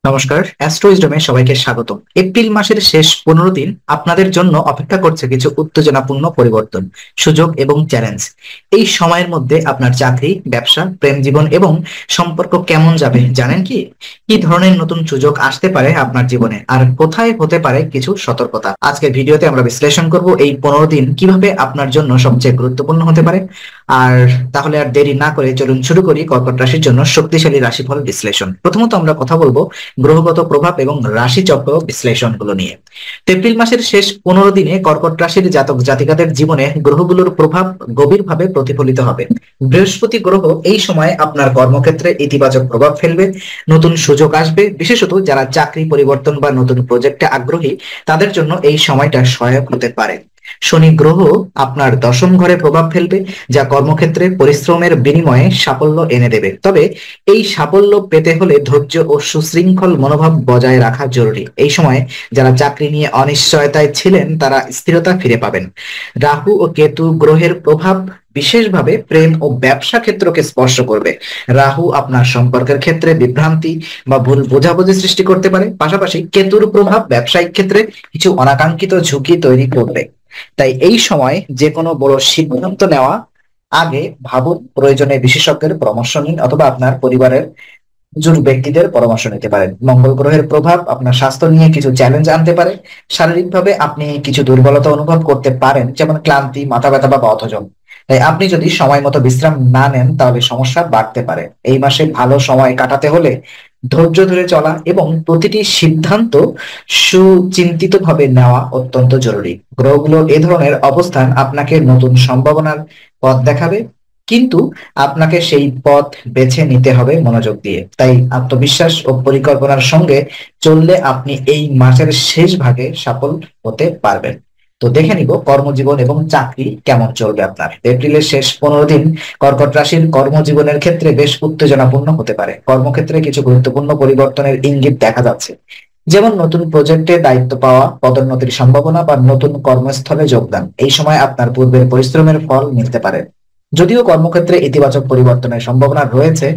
নমস্কার, অ্যাস্ট্রোইজডমে সবাইকে স্বাগত। এপ্রিল মাসের শেষ 15 দিন আপনাদের জন্য অপেক্ষা করছে কিছু উত্তেজনাপূর্ণ পরিবর্তন, সুযোগ এবং চ্যালেঞ্জ। এই সময়ের মধ্যে আপনার চাকরি, ব্যবসা, প্রেম জীবন এবং সম্পর্ক কেমন যাবে জানেন কি? কি ধরনের নতুন সুযোগ আসতে পারে আপনার জীবনে, আর কোথায় হতে পারে কিছু সতর্কতা? আজকের ভিডিওতে আমরা বিশ্লেষণ করব এই 15 দিন কিভাবে আপনার জন্য সবচেয়ে গুরুত্বপূর্ণ হতে পারে। আর তাহলে আর দেরি না করে চলুন শুরু করি কর্কট রাশির জন্য শক্তিশালী রাশিফল বিশ্লেষণ। প্রথমত আমরা কথা বলবো গ্রহগত প্রভাব এবং রাশিচক্র বিশ্লেষণগুলো নিয়ে। তো এপ্রিল মাসের শেষ 15 দিনে কর্কট রাশির জাতক জাতিকাদের জীবনে গ্রহগুলোর প্রভাব গভীরভাবে প্রতিফলিত হবে। বৃহস্পতি গ্রহ এই সময় আপনার কর্মক্ষেত্রে ইতিবাচক প্রভাব ফেলবে। নতুন সুযোগ আসবে, বিশেষত যারা চাকরি পরিবর্তন বা নতুন প্রজেক্টে আগ্রহী তাদের জন্য এই সময়টা সহায়ক হতে পারে। শনি গ্রহ আপনার দশম ঘরে প্রভাব ফেলবে, যা কর্মক্ষেত্রে পরিশ্রমের বিনিময়ে সাফল্য এনে দেবে। তবে এই সাফল্য পেতে হলে ধৈর্য ও সুশৃঙ্খল মনোভাব বজায় রাখা জরুরি। এই সময়ে যারা চাকরি নিয়ে অনিশ্চয়তায় ছিলেন তারা স্থিরতা ফিরে পাবেন। রাহু ও কেতু গ্রহের প্রভাব বিশেষভাবে প্রেম ও ব্যবসা ক্ষেত্রকে স্পর্শ করবে। রাহু আপনার সম্পর্কের ক্ষেত্রে বিভ্রান্তি বা ভুল বোঝাবুঝি সৃষ্টি করতে পারে। পাশাপাশি কেতুর প্রভাব ব্যবসায়িক ক্ষেত্রে কিছু অনাকাঙ্ক্ষিত ঝুঁকি তৈরি করবে। তাই এই সময় যে কোনো বড় সিদ্ধান্ত নেওয়া আগে ভাবুন, প্রয়োজনে বিশেষজ্ঞের পরামর্শ নিন অথবা আপনার পরিবারের দুজন ব্যক্তিদের পরামর্শ নিতে পারেন। মঙ্গল গ্রহের প্রভাব আপনার স্বাস্থ্য নিয়ে কিছু চ্যালেঞ্জ আনতে পারে। শারীরিকভাবে আপনি কিছু দুর্বলতা অনুভব করতে পারেন, যেমন ক্লান্তি, মাথা ব্যথা বা বদহজম। তাই আপনি যদি সময় মতো বিশ্রাম না নেন তাহলে সমস্যা বাড়তে পারে। এই মাসে ভালো সময় কাটাতে হলে ধৈর্য ধরে চলা এবং প্রতিটি সিদ্ধান্ত সুচিন্তিতভাবে নেওয়া অত্যন্ত জরুরি। গ্রহগুলোর এ ধরনের অবস্থান আপনাকে নতুন সম্ভাবনার পথ দেখাবে, কিন্তু আপনাকে সেই পথ বেছে নিতে হবে মনোযোগ দিয়ে। তাই আত্মবিশ্বাস ও পরিকল্পনার সঙ্গে চললে আপনি এই মাসের শেষ ভাগে সফল হতে পারবেন। তো দেখে নিব কর্মজীবন এবং চাকরি কেমন চলবে আপনার। এপ্রিলের শেষ 15 দিন কর্কট রাশির কর্মজীবনের ক্ষেত্রে বেশ উত্তেজনাপূর্ণ হতে পারে। কর্মক্ষেত্রে কিছু গুরুত্বপূর্ণ পরিবর্তনের ইঙ্গিত দেখা যাচ্ছে, যেমন নতুন প্রজেক্টে দায়িত্ব পাওয়া, পদোন্নতির সম্ভাবনা বা নতুন কর্মস্থলে যোগদান। এই সময় আপনার পূর্বের পরিশ্রমের ফল মিলতে পারে। যদিও কর্মক্ষেত্রে ইতিবাচক পরিবর্তনের সম্ভাবনা রয়েছে,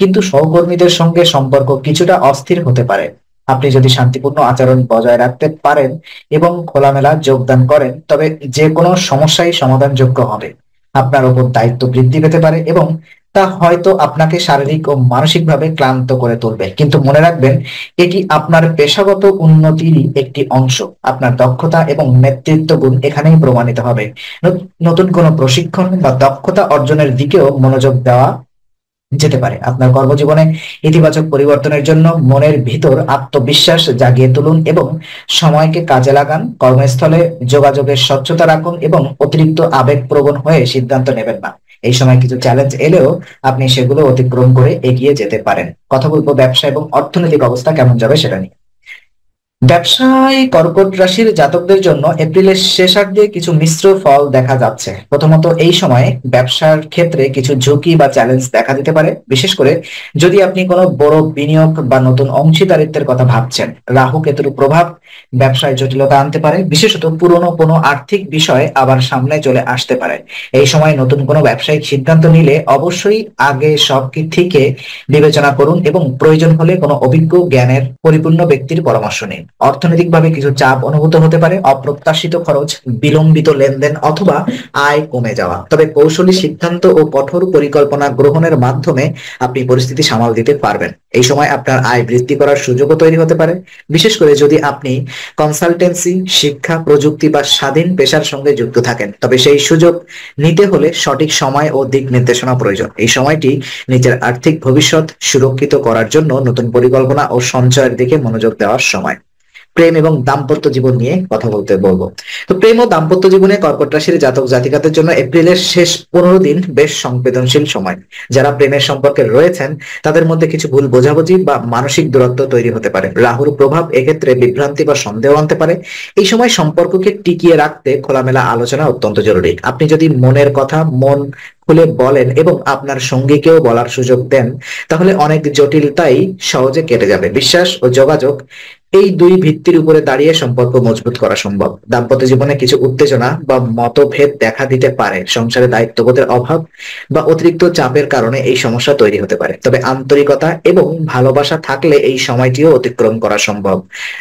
কিন্তু সহকর্মীদের সঙ্গে সম্পর্ক কিছুটা অস্থির হতে পারে। আপনি যদি শান্তিপূর্ণ আচরণ বজায় রাখতে পারেন এবং খোলামেলা যোগদান করেন তবে যে কোনো সমস্যাই সমাধানযোগ্য হবে। আপনার উপর দায়িত্ব বৃদ্ধি পেতে পারে এবং তা হয়তো আপনাকে শারীরিক ও মানসিকভাবে ক্লান্ত করে তুলবে, কিন্তু মনে রাখবেন এটি আপনার পেশাগত উন্নতিরই একটি অংশ। আপনার দক্ষতা এবং নেতৃত্ব গুণ এখানেই প্রমাণিত হবে। নতুন কোনো প্রশিক্ষণ বা দক্ষতা অর্জনের দিকেও মনোযোগ দেওয়া যেতে পারে। আপনার কর্মজীবনে ইতিবাচক পরিবর্তনের জন্য মনের ভিতর আত্মবিশ্বাস জাগিয়ে তুলুন এবং সময়কে কাজে লাগান। কর্মস্থলে যোগাযোগের স্বচ্ছতা রাখুন এবং অতিরিক্ত আবেগপ্রবণ হয়ে সিদ্ধান্ত নেবেন না। এই সময় কিছু চ্যালেঞ্জ এলেও আপনি সেগুলো অতিক্রম করে এগিয়ে যেতে পারেন। কথা বলবো ব্যবসা এবং অর্থনৈতিক অবস্থা কেমন যাবে সেটা নিয়ে। ব্যবসায় কর্কট রাশির জাতকদের জন্য এপ্রিলের শেষার্ধে কিছু মিশ্র ফল দেখা যাচ্ছে। প্রথমত, এই সময়ে ব্যবসার ক্ষেত্রে কিছু ঝুঁকি বা চ্যালেঞ্জ দেখা দিতে পারে, বিশেষ করে যদি আপনি কোনো বড় বিনিয়োগ বা নতুন অংশীদারিত্বের কথা ভাবছেন। রাহু কেতুর প্রভাব ব্যবসায় জটিলতা আনতে পারে, বিশেষত পুরনো কোনো আর্থিক বিষয় আবার সামনে চলে আসতে পারে। এই সময় নতুন কোনো ব্যবসায়িক সিদ্ধান্ত নিলে অবশ্যই আগে সব থেকে বিবেচনা করুন এবং প্রয়োজন হলে কোনো অভিজ্ঞ জ্ঞানের পরিপূর্ণ ব্যক্তির পরামর্শ নিন। অর্থনৈতিকভাবে কিছু চাপ অনুভূত হতে পারে, অপ্রত্যাশিত খরচ, বিলম্বিত লেনদেন অথবা আয় কমে যাওয়া। তবে কৌশলী সিদ্ধান্ত ও কঠোর পরিকল্পনা গ্রহণের মাধ্যমে আপনি পরিস্থিতি সামাল দিতে পারবেন। এই সময় আপনার আয় বৃদ্ধি করার সুযোগও তৈরি হতে পারে, বিশেষ করে যদি আপনি কনসালটেন্সি, শিক্ষা, প্রযুক্তি বা স্বাধীন পেশার সঙ্গে যুক্ত থাকেন। তবে সেই সুযোগ নিতে হলে সঠিক সময় ও দিক নির্দেশনা প্রয়োজন। এই সময়টি নিজের আর্থিক ভবিষ্যৎ সুরক্ষিত করার জন্য নতুন পরিকল্পনা ও সঞ্চয়ের দিকে মনোযোগ দেওয়ার সময়। প্রেম এবং দাম্পত্য জীবন নিয়ে কথা বলবো। তো প্রেম ও দাম্পত্য জীবনে কর্কট রাশির জাতক জাতিকাদের জন্য এপ্রিলের শেষ 15 দিন বেশ সংবেদনশীল সময়। যারা প্রেমের সম্পর্কে রয়েছেন তাদের মধ্যে কিছু ভুল বোঝাবুঝি বা মানসিক দূরত্ব তৈরি হতে পারে। রাহুর প্রভাব এক্ষেত্রে বিভ্রান্তি বা সন্দেহ আনতে পারে। এই সময় সম্পর্ককে টিকিয়ে রাখতে খোলামেলা আলোচনা অত্যন্ত জরুরি। আপনি যদি মনের কথা মন খুলে বলেন এবং আপনার সঙ্গীকেও বলার সুযোগ দেন তাহলে অনেক জটিলতাই সহজে কেটে যাবে। বিশ্বাস ও যোগাযোগ এই দুই ভিত্তির উপরে দাঁড়িয়ে সম্পর্ক মজবুত করা সম্ভব। দাম্পত্য জীবনে কিছু উত্তেজনা বা মতভেদ দেখা দিতে পারে। সংসারে দায়িত্ববোধের অভাব বা অতিরিক্ত চাপের কারণে এই সমস্যা তৈরি হতে পারে। তবে আন্তরিকতা এবং ভালোবাসা থাকলে এই সময়টিও অতিক্রম করা সম্ভব।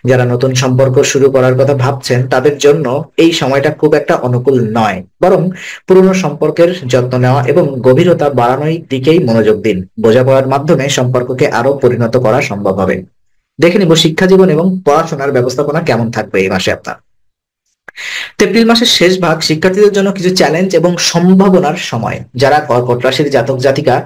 যারা নতুন সম্পর্ক শুরু করার কথা ভাবছেন তাদের জন্য এই সময়টা খুব একটা অনুকূল নয়, বরং পুরনো সম্পর্কের যত্ন নেওয়া এবং গভীরতা বাড়ানোর দিকেই মনোযোগ দিন। বোঝাপড়ার মাধ্যমে সম্পর্ককে আরো পরিণত করা সম্ভব হবে। দেখে নিব শিক্ষা জীবন এবং পড়াশোনার ব্যবস্থাপনা কেমন থাকবে এই মাসে আপনার। তো এপ্রিল মাসের শেষ ভাগ শিক্ষার্থীদের জন্য কিছু চ্যালেঞ্জ এবং সম্ভাবনার সময়। যারা কর্কট রাশির জাতক জাতিকা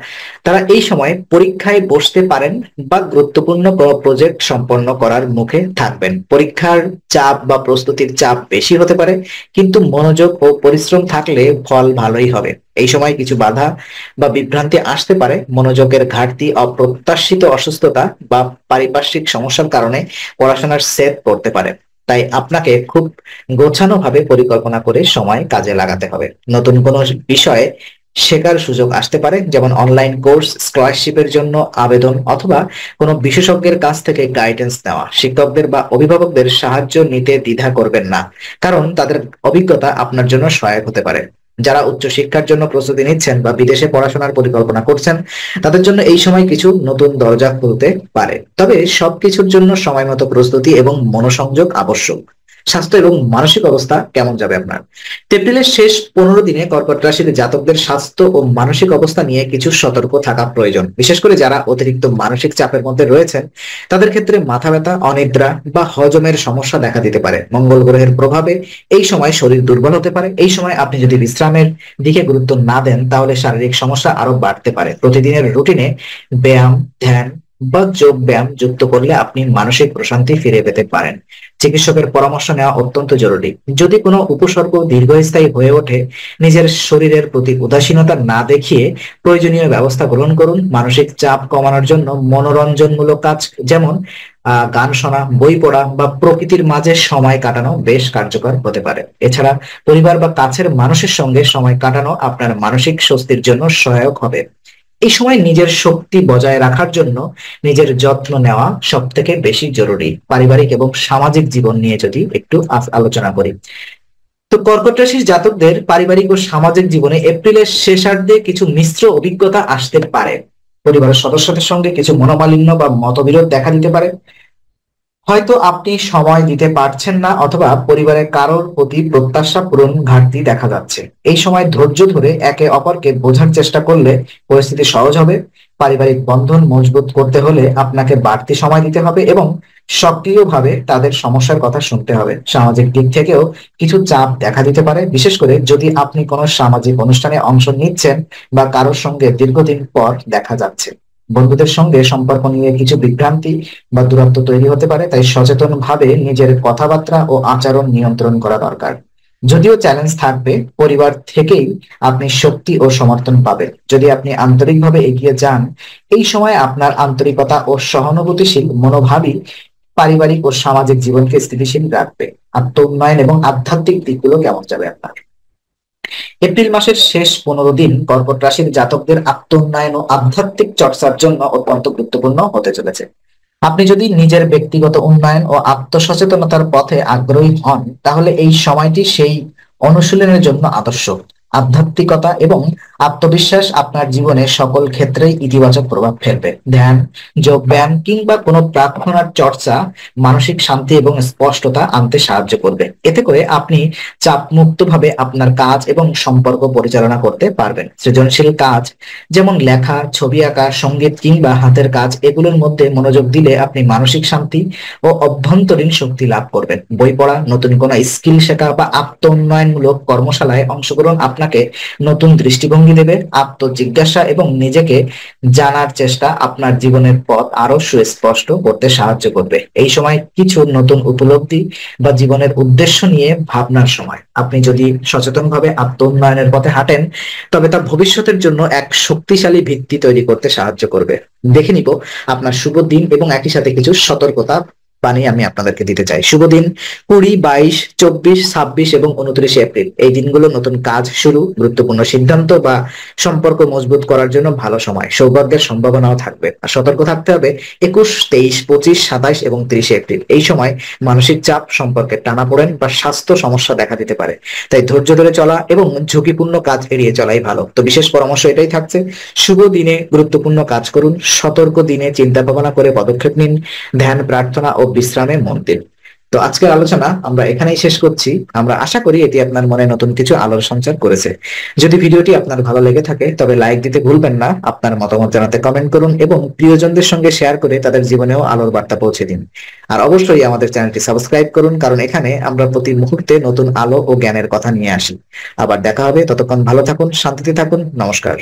তারা এই সময় পরীক্ষায় বসতে পারেন বা গুরুত্বপূর্ণ কোনো প্রজেক্ট সম্পন্ন করার মুখে থাকবেন। পরীক্ষার চাপ বা প্রস্তুতির চাপ বেশি হতে পারে, কিন্তু মনোযোগ ও পরিশ্রম থাকলে ফল ভালোই হবে। এই সময় কিছু বাধা বা বিভ্রান্তি আসতে পারে। মনোযোগের ঘাটতি, অপ্রত্যাশিত অসুস্থতা বা পারিপার্শ্বিক সমস্যার কারণে পড়াশোনার সেট পড়তে পারে। তাই আপনাকে খুব গোছানো ভাবে পরিকল্পনা করে সময় কাজে লাগাতে হবে। নতুন কোনো বিষয়ে শেখার সুযোগ আসতে পারে, যেমন অনলাইন কোর্স, স্কলারশিপের জন্য আবেদন অথবা কোনো বিশেষজ্ঞের কাছ থেকে গাইডেন্স নেওয়া। শিক্ষকদের বা অভিভাবকদের সাহায্য নিতে দ্বিধা করবেন না, কারণ তাদের অভিজ্ঞতা আপনার জন্য সহায়ক হতে পারে। যারা উচ্চশিক্ষার জন্য প্রস্তুতি নিচ্ছেন বা বিদেশে পড়াশোনার পরিকল্পনা করছেন তাদের জন্য এই সময় কিছু নতুন দরজা খুলতে পারে। তবে সবকিছুর জন্য সময় মতো প্রস্তুতি এবং মনোসংযোগ আবশ্যক। স্বাস্থ্য এবং মানসিক অবস্থা কেমন যাবে আপনার? এপ্রিলের শেষ 15 দিনে কর্কট রাশির জাতকদের স্বাস্থ্য ও মানসিক অবস্থা নিয়ে কিছু সতর্ক থাকা প্রয়োজন। বিশেষ করে যারা অতিরিক্ত মানসিক চাপের মধ্যে রয়েছেন তাদের ক্ষেত্রে মাথা ব্যথা, অনিদ্রা বা হজমের সমস্যা দেখা দিতে পারে। মঙ্গল গ্রহের প্রভাবে এই সময় শরীর দুর্বল হতে পারে। এই সময় আপনি যদি বিশ্রামের দিকে গুরুত্ব না দেন তাহলে শারীরিক সমস্যা আরো বাড়তে পারে। প্রতিদিনের রুটিনে ব্যায়াম, ধ্যান বা যোগ ব্যায়াম যুক্ত করলে আপনি মানসিক প্রশান্তি ফিরে পেতে পারেন। চিকিৎসকের পরামর্শ নেওয়া অত্যন্ত জরুরি। যদি কোনো উপসর্গ দীর্ঘস্থায়ী হয়ে ওঠে, নিজের শরীরের প্রতি উদাসীনতা না দেখিয়ে প্রয়োজনীয় ব্যবস্থা গ্রহণ করুন। মানসিক চাপ কমানোর জন্য মনোরঞ্জনমূলক কাজ যেমন গান শোনা, বই পড়া বা প্রকৃতির মাঝে সময় কাটানো বেশ কার্যকর হতে পারে। এছাড়া পরিবার বা কাছের মানুষের সঙ্গে সময় কাটানো আপনার মানসিক স্বস্তির জন্য সহায়ক হবে। এই সময় নিজের শক্তি বজায় রাখার জন্য নিজের যত্ন নেওয়া সব থেকে বেশি জরুরি। পারিবারিক এবং সামাজিক জীবন নিয়ে যদি একটু আলোচনা করি, তো কর্কট রাশির জাতকদের পারিবারিক ও সামাজিক জীবনে এপ্রিলের শেষার্ধে কিছু মিশ্র অভিজ্ঞতা আসতে পারে। পরিবারের সদস্যদের সঙ্গে কিছু মনোমালিন্য বা মতবিরোধ দেখা দিতে পারে। হয়তো আপনি সময় দিতে পারছেন না অথবা পরিবারের কারোর প্রতি প্রত্যাশা পূরণ ঘাটতি দেখা যাচ্ছে। এই সময় ধৈর্য ধরে একে অপরকে বোঝার চেষ্টা করলে পরিস্থিতি সহজ হবে। পারিবারিক বন্ধন মজবুত করতে হলে আপনাকে বাড়তি সময় দিতে হবে এবং সক্রিয়ভাবে তাদের সমস্যার কথা শুনতে হবে। সামাজিক দিক থেকেও কিছু চাপ দেখা দিতে পারে, বিশেষ করে যদি আপনি কোনো সামাজিক অনুষ্ঠানে অংশ নিচ্ছেন বা কারোর সঙ্গে দীর্ঘদিন পর দেখা যাচ্ছে। বন্ধুদের সঙ্গে সম্পর্ক নিয়ে কিছু বিভ্রান্তি বা দূরত্ব তৈরি হতে পারে, তাই সচেতনভাবে নিজের কথাবার্তা ও আচরণ নিয়ন্ত্রণ করা দরকার। যদিও চ্যালেঞ্জ থাকবে, পরিবার থেকেই আপনি শক্তি ও সমর্থন পাবেন। যদি আপনি আন্তরিকভাবে এগিয়ে যান, এই সময় আপনার আন্তরিকতা ও সহানুভূতিশীল মনোভাবই পারিবারিক ও সামাজিক জীবনকে স্থিতিশীল রাখবে। আত্ম উন্নয়ন এবং আধ্যাত্মিক দিকগুলো কেমন যাবে আপনার? এপ্রিল মাসের শেষ 15 দিন কর্কট রাশির জাতকদের আত্ম উন্নয়ন ও আধ্যাত্মিক চর্চার জন্য অত্যন্ত গুরুত্বপূর্ণ হতে চলেছে। আপনি যদি নিজের ব্যক্তিগত উন্নয়ন ও আত্মসচেতনতার পথে আগ্রহী হন তাহলে এই সময়টি সেই অনুশীলনের জন্য আদর্শ। আধ্যাত্মিকতা এবং আত্মবিশ্বাস আপনার জীবনে সকল ক্ষেত্রেই ইতিবাচক প্রভাব ফেলবে। ধ্যান, যোগ ব্যায়াম কিংবা কোনো প্রার্থনার চর্চা মানসিক শান্তি এবং স্পষ্টতা আনতে সাহায্য করবে। এতে করে আপনি চাপ মুক্ত ভাবে আপনার কাজ এবং সম্পর্ক পরিচালনা করতে পারবেন। সৃজনশীল কাজ যেমন লেখা, ছবি আঁকা, সঙ্গীত কিংবা হাতের কাজ এগুলোর মধ্যে মনোযোগ দিলে আপনি মানসিক শান্তি ও অভ্যন্তরীণ শক্তি লাভ করবেন। বই পড়া, নতুন কোনো স্কিল শেখা বা আত্ম উন্নয়নমূলক কর্মশালায় অংশগ্রহণ আপনাকে নতুন দৃষ্টিভঙ্গি দেবে। আত্মজিজ্ঞাসা এবং নিজেকে জানার চেষ্টা আপনার জীবনের পথ আরো সুস্পষ্ট করতে সাহায্য করবে। এই সময় কিছু নতুন উপলব্ধি বা জীবনের উদ্দেশ্য নিয়ে ভাবনার সময়। আপনি যদি সচেতনভাবে আত্ম উন্নয়নের পথে হাঁটেন তবে তা ভবিষ্যতের জন্য এক শক্তিশালী ভিত্তি তৈরি করতে সাহায্য করবে। দেখে নিব আপনার শুভ দিন এবং একই সাথে কিছু সতর্কতা বাণী আমি আপনাদেরকে দিতে চাই। শুভ দিন 20, 22, 24, 26 এবং 29 এপ্রিল। এই দিনগুলো নতুন কাজ শুরু, গুরুত্বপূর্ণ সিদ্ধান্ত বা সম্পর্ক মজবুত করার জন্য ভালো সময়। সৌভাগ্যের সম্ভাবনাও থাকবে। আর সতর্ক থাকতে হবে 21, 23, 25, 27 এবং 30 এপ্রিল। এই সময় মানসিক চাপ, সম্পর্কের টানাপোড়েন বা স্বাস্থ্য সমস্যা দেখা দিতে পারে। তাই ধৈর্য ধরে চলা এবং ঝুঁকিপূর্ণ কাজ এড়িয়ে চলাই ভালো। তো বিশেষ পরামর্শ এটাই থাকছে, শুভ দিনে গুরুত্বপূর্ণ কাজ করুন, সতর্ক দিনে চিন্তা ভাবনা করে পদক্ষেপ নিন, ধ্যান, প্রার্থনা ও বিশ্রামে মন দিন। তো আজকের আলোচনা আমরা এখানেই শেষ করছি। আমরা আশা করি এটি আপনার মনে নতুন কিছু আলোর সঞ্চার করেছে। যদি ভিডিওটি আপনার ভালো লেগে থাকে তবে লাইক দিতে ভুলবেন না, আপনার মতামত জানাতে কমেন্ট করুন এবং প্রিয়জনদের সঙ্গে শেয়ার করে তাদের জীবনেও আলোর বার্তা পৌঁছে দিন। আর অবশ্যই আমাদের চ্যানেলটি সাবস্ক্রাইব করুন, কারণ এখানে আমরা প্রতি মুহূর্তে নতুন আলো ও জ্ঞানের কথা নিয়ে আসি। আবার দেখা হবে, ততক্ষণ ভালো থাকুন, শান্তিতে থাকুন। নমস্কার।